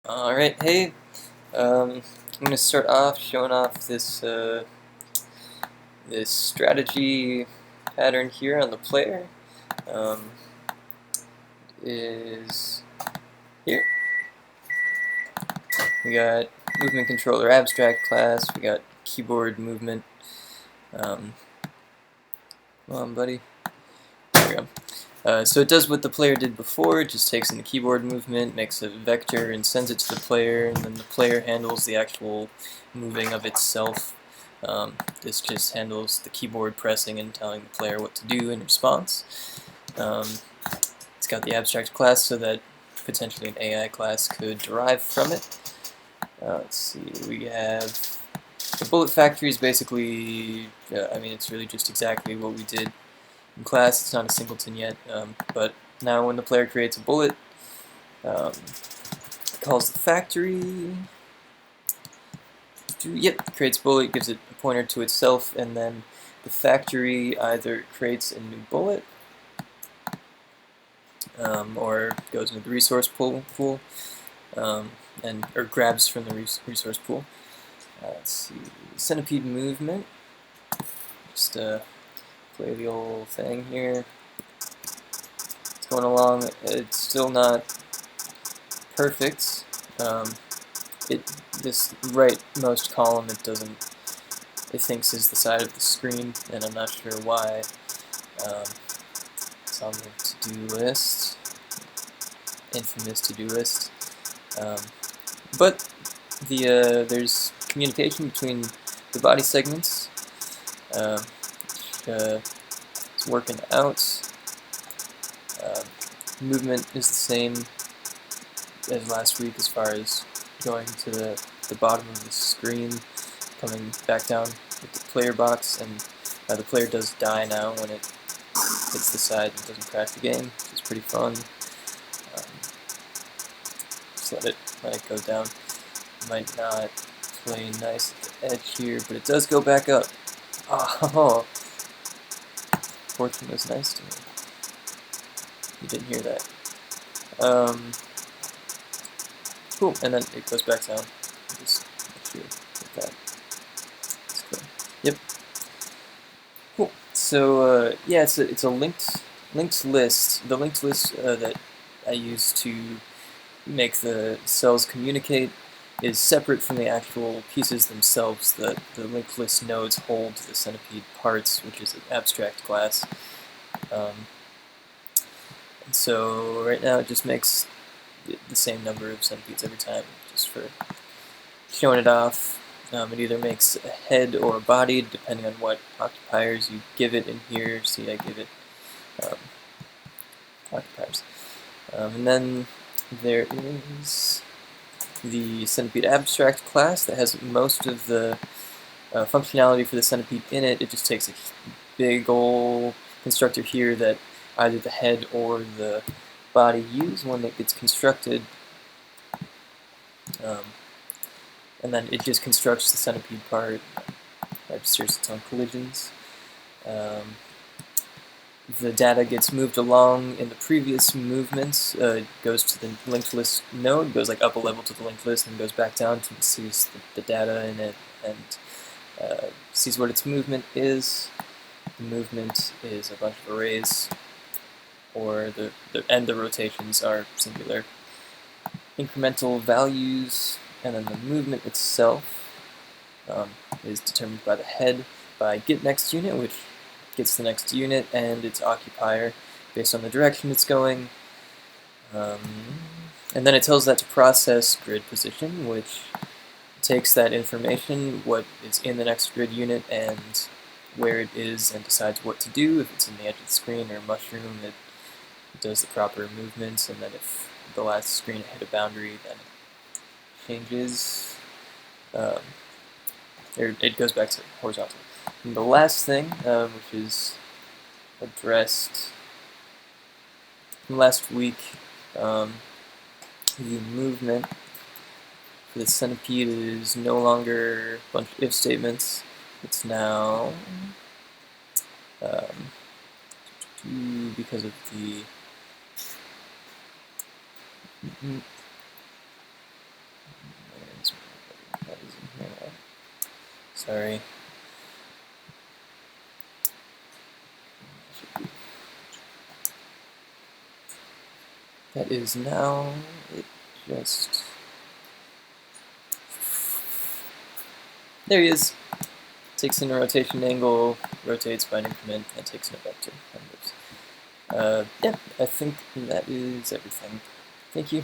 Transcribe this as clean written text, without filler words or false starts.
Alright, hey, I'm going to start off showing off this strategy pattern here on the player. Um, is here. We got movement controller abstract class, we got keyboard movement. Come on, buddy. There we go. So it does what the player did before. It just takes in the keyboard movement, makes a vector, and sends it to the player, and then the player handles the actual moving of itself. This just handles the keyboard pressing and telling the player what to do in response. It's got the abstract class so that potentially an AI class could derive from it. Let's see, we have the bullet factory is basically, it's really just exactly what we did in class. It's not a singleton yet, but now when the player creates a bullet, it calls the factory. Yep, creates bullet, gives it a pointer to itself, and then the factory either creates a new bullet or goes into the resource pool, or grabs from the resource pool. Let's see, centipede movement. Just play the old thing here. It's going along. It's still not perfect. This rightmost column it thinks is the side of the screen, and I'm not sure why. It's on the to-do list, infamous to-do list. But there's communication between the body segments. It's working out. Movement is the same as last week as far as going to the bottom of the screen, coming back down with the player box, and the player does die now when it hits the side and doesn't crash the game, which is pretty fun. Just let it go down. Might not play nice at the edge here, but it does go back up. Oh, fortune was nice to me. You didn't hear that. Cool, and then it goes back down. Just make sure with that. That's cool. Yep. Cool. So yeah, it's a linked list. The linked list that I use to make the cells communicate is separate from the actual pieces themselves. The linked list nodes hold the centipede parts, which is an abstract class. And so right now it just makes the same number of centipedes every time, just for showing it off. It either makes a head or a body, depending on what occupiers you give it in here. See, I give it occupiers. And then there is the centipede abstract class that has most of the functionality for the centipede in it. It just takes a big old constructor here that either the head or the body use when it gets constructed, and then it just constructs the centipede part, registers its own collisions. The data gets moved along in the previous movements. It goes to the linked list node, goes like up a level to the linked list, and goes back down to sees the data in it, and sees what its movement is. The movement is a bunch of arrays, or the rotations are singular. Incremental values, and then the movement itself is determined by the head by get next unit, which gets the next unit and its occupier based on the direction it's going. And then it tells that to process grid position, which takes that information, what is in the next grid unit, and where it is, and decides what to do. If it's in the edge of the screen or mushroom, it does the proper movements, and then if the last screen hit a boundary, then it changes, or it goes back to horizontal. And the last thing, which is addressed last week, the movement for the centipede is no longer a bunch of if statements. It's now, because of the Sorry. That is now, it just, there he is. Takes in a rotation angle, rotates by an increment, and takes in a vector. Yeah, I think that is everything. Thank you.